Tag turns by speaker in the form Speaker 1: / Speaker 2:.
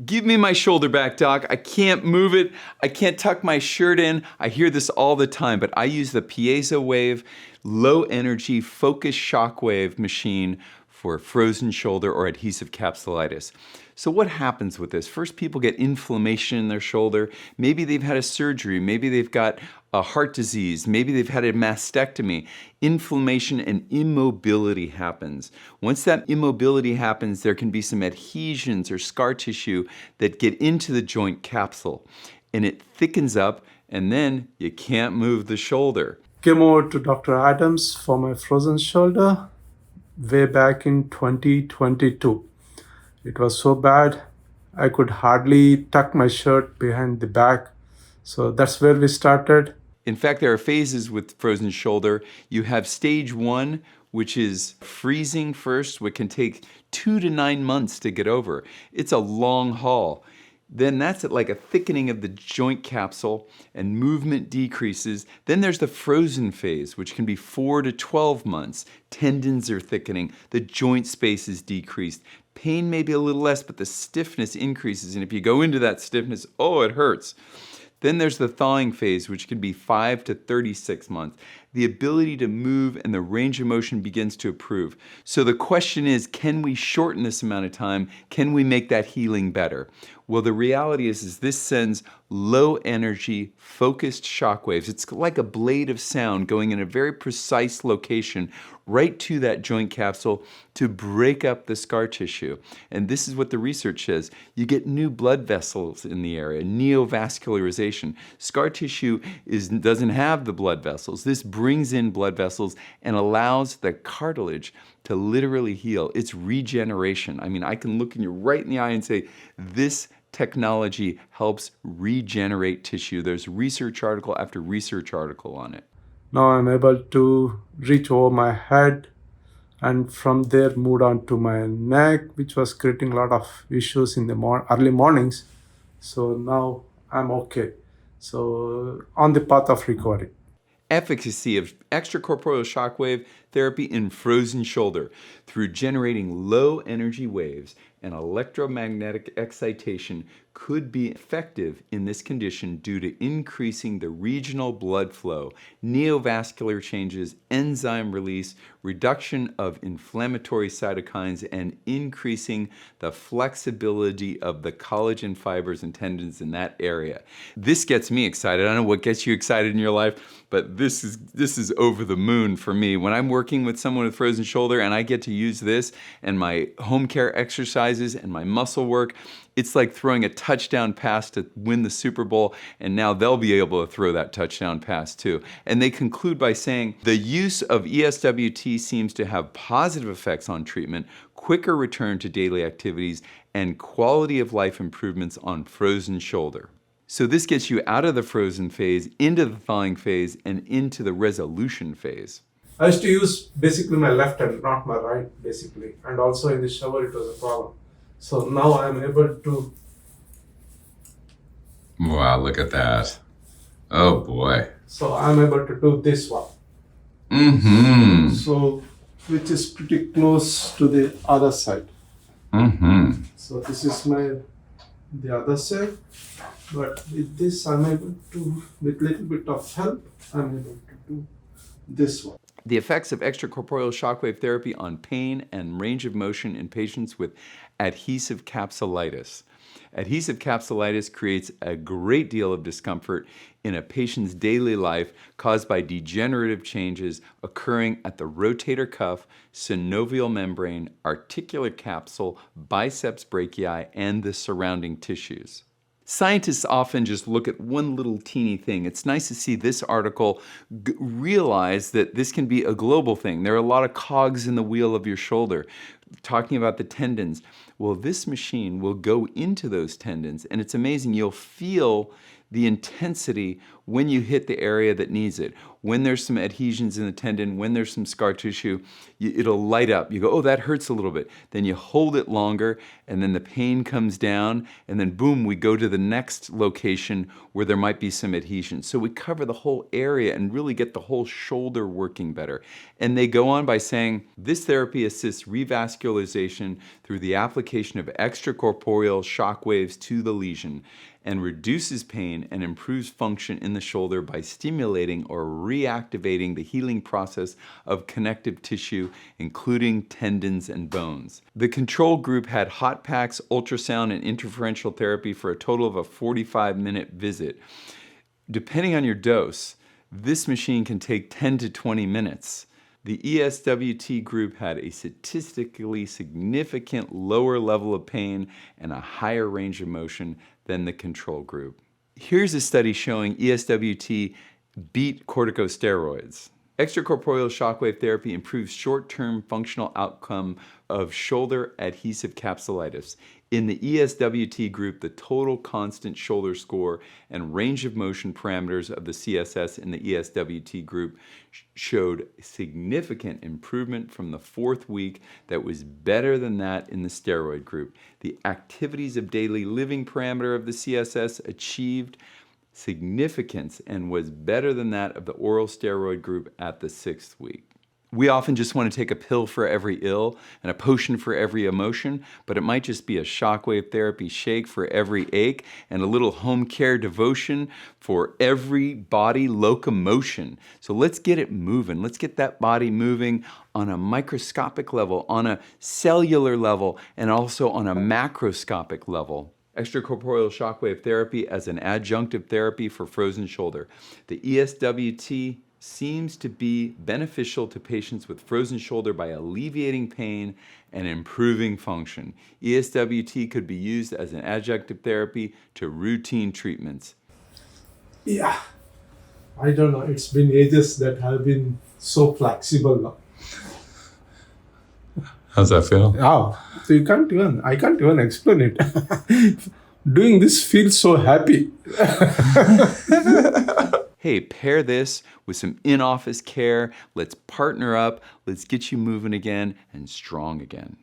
Speaker 1: Give me my shoulder back, doc. I can't move it. I can't tuck my shirt in. I hear this all the time, but I use the Piezowave low energy focused shockwave machine for frozen shoulder or adhesive capsulitis. So what happens with this? First, people get inflammation in their shoulder. Maybe they've had a surgery. Maybe they've got a heart disease. Maybe they've had a mastectomy. Inflammation and immobility happens. Once that immobility happens, there can be some adhesions or scar tissue that get into the joint capsule, and it thickens up, and then you can't move the shoulder.
Speaker 2: Came over to Dr. Adams for my frozen shoulder way back in 2022. It was so bad, I could hardly tuck my shirt behind the back. So that's where we started.
Speaker 1: In fact, there are phases with frozen shoulder. You have stage 1, which is freezing first, which can take 2 to 9 months to get over. It's a long haul. Then that's like a thickening of the joint capsule and movement decreases. Then there's the frozen phase, which can be 4 to 12 months. Tendons are thickening, the joint space is decreased. Pain may be a little less, but the stiffness increases. And if you go into that stiffness, oh, it hurts. Then there's the thawing phase, which can be 5 to 36 months. The ability to move and the range of motion begins to improve. So the question is, can we shorten this amount of time? Can we make that healing better? Well, the reality is this sends low energy, focused shock waves. It's like a blade of sound going in a very precise location right to that joint capsule to break up the scar tissue. And this is what the research says. You get new blood vessels in the area, neovascularization. Scar tissue doesn't have the blood vessels. This brings in blood vessels and allows the cartilage to literally heal. It's regeneration. I mean, I can look you right in the eye and say, this technology helps regenerate tissue. There's research article after research article on it.
Speaker 2: Now I'm able to reach over my head, and from there moved on to my neck, which was creating a lot of issues in the early mornings. So now I'm okay. So on the path of recovery.
Speaker 1: Efficacy of extracorporeal shockwave therapy in frozen shoulder through generating low energy waves and electromagnetic excitation could be effective in this condition due to increasing the regional blood flow, neovascular changes, enzyme release, reduction of inflammatory cytokines, and increasing the flexibility of the collagen fibers and tendons in that area. This gets me excited. I don't know what gets you excited in your life, but this is over the moon for me. When I'm working with someone with frozen shoulder and I get to use this and my home care exercises and my muscle work, it's like throwing a touchdown pass to win the Super Bowl, and now they'll be able to throw that touchdown pass too. And they conclude by saying, the use of ESWT seems to have positive effects on treatment, quicker return to daily activities, and quality of life improvements on frozen shoulder. So this gets you out of the frozen phase, into the thawing phase, and into the resolution phase.
Speaker 2: I used to use basically my left hand, not my right, basically. And also in the shower, it was a problem. So now I'm able to.
Speaker 1: Wow, look at that. Oh boy.
Speaker 2: So I'm able to do this one.
Speaker 1: Mm-hmm.
Speaker 2: So, which is pretty close to the other side.
Speaker 1: Mm-hmm.
Speaker 2: So this is the other side. But with this, I'm able to, with little bit of help, I'm able to do this one.
Speaker 1: The effects of extracorporeal shockwave therapy on pain and range of motion in patients with adhesive capsulitis. Adhesive capsulitis creates a great deal of discomfort in a patient's daily life caused by degenerative changes occurring at the rotator cuff, synovial membrane, articular capsule, biceps brachii, and the surrounding tissues. Scientists often just look at one little teeny thing. It's nice to see this article realize that this can be a global thing. There are a lot of cogs in the wheel of your shoulder. Talking about the tendons. Well, this machine will go into those tendons, and it's amazing. You'll feel the intensity when you hit the area that needs it. When there's some adhesions in the tendon, when there's some scar tissue, it'll light up. You go, oh, that hurts a little bit. Then you hold it longer, and then the pain comes down, and then boom, we go to the next location where there might be some adhesion. So we cover the whole area and really get the whole shoulder working better. And they go on by saying, this therapy assists revascularization through the application of extracorporeal shock waves to the lesion, and reduces pain and improves function in the shoulder by stimulating or reactivating the healing process of connective tissue, including tendons and bones. The control group had hot packs, ultrasound, and interferential therapy for a total of a 45-minute visit. Depending on your dose, this machine can take 10 to 20 minutes. The ESWT group had a statistically significant lower level of pain and a higher range of motion than the control group. Here's a study showing ESWT beat corticosteroids. Extracorporeal shockwave therapy improves short-term functional outcome of shoulder adhesive capsulitis. In the ESWT group, the total constant shoulder score and range of motion parameters of the CSS in the ESWT group showed significant improvement from the 4th week that was better than that in the steroid group. The activities of daily living parameter of the CSS achieved significance and was better than that of the oral steroid group at the 6th week. We often just want to take a pill for every ill and a potion for every emotion, but it might just be a shockwave therapy shake for every ache and a little home care devotion for every body locomotion. So let's get it moving. Let's get that body moving on a microscopic level, on a cellular level, and also on a macroscopic level. Extracorporeal shockwave therapy as an adjunctive therapy for frozen shoulder. The ESWT seems to be beneficial to patients with frozen shoulder by alleviating pain and improving function. ESWT could be used as an adjunctive therapy to routine treatments.
Speaker 2: Yeah, I don't know. It's been ages that I've been so flexible now.
Speaker 3: How's that feel?
Speaker 2: Oh, so I can't even explain it. Doing this feels so happy.
Speaker 1: Hey, pair this with some in-office care. Let's partner up. Let's get you moving again and strong again.